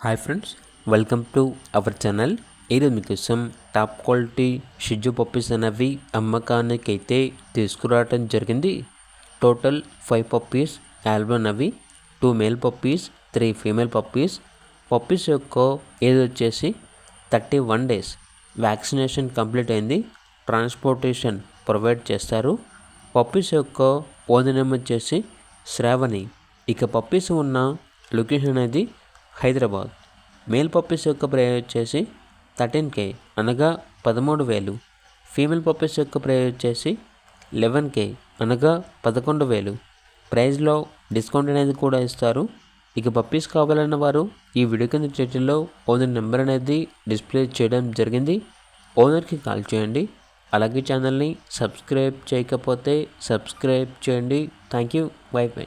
Hi friends, welcome to our channel. ఈరోజు మీకోసం top quality షిజు puppies అనేవి అమ్మకానికి అయితే తీసుకురావడం జరిగింది. టోటల్ 5 పప్పీస్ ఆల్బమ్ అవి 2 male puppies 3 female puppies. Puppies యొక్క ఏజ్ వచ్చేసి 31 డేస్. వ్యాక్సినేషన్ కంప్లీట్ అయింది. ట్రాన్స్పోర్టేషన్ ప్రొవైడ్ చేస్తారు. పప్పీస్ యొక్క ఓనర్ నేమ్ వచ్చేసి శ్రావణి. ఇక పప్పీస్ ఉన్న లొకేషన్ అనేది హైదరాబాద్. మేల్ పప్పీస్ యొక్క ప్రైస్ వచ్చేసి 13K అనగా 13,000. ఫీమేల్ పప్పీస్ యొక్క ప్రైస్ వచ్చేసి 11K అనగా 11,000. ప్రైస్లో డిస్కౌంట్ అనేది కూడా ఇస్తారు. ఇక పప్పీస్ కావాలన్న వారు ఈ వీడియో కింద టైటిల్లో ఓనర్ నెంబర్ అనేది డిస్ప్లే చేయడం జరిగింది. ఓనర్కి కాల్ చేయండి. అలాగే ఛానల్ని సబ్స్క్రైబ్ చేయకపోతే సబ్స్క్రైబ్ చేయండి. Thank you. By by.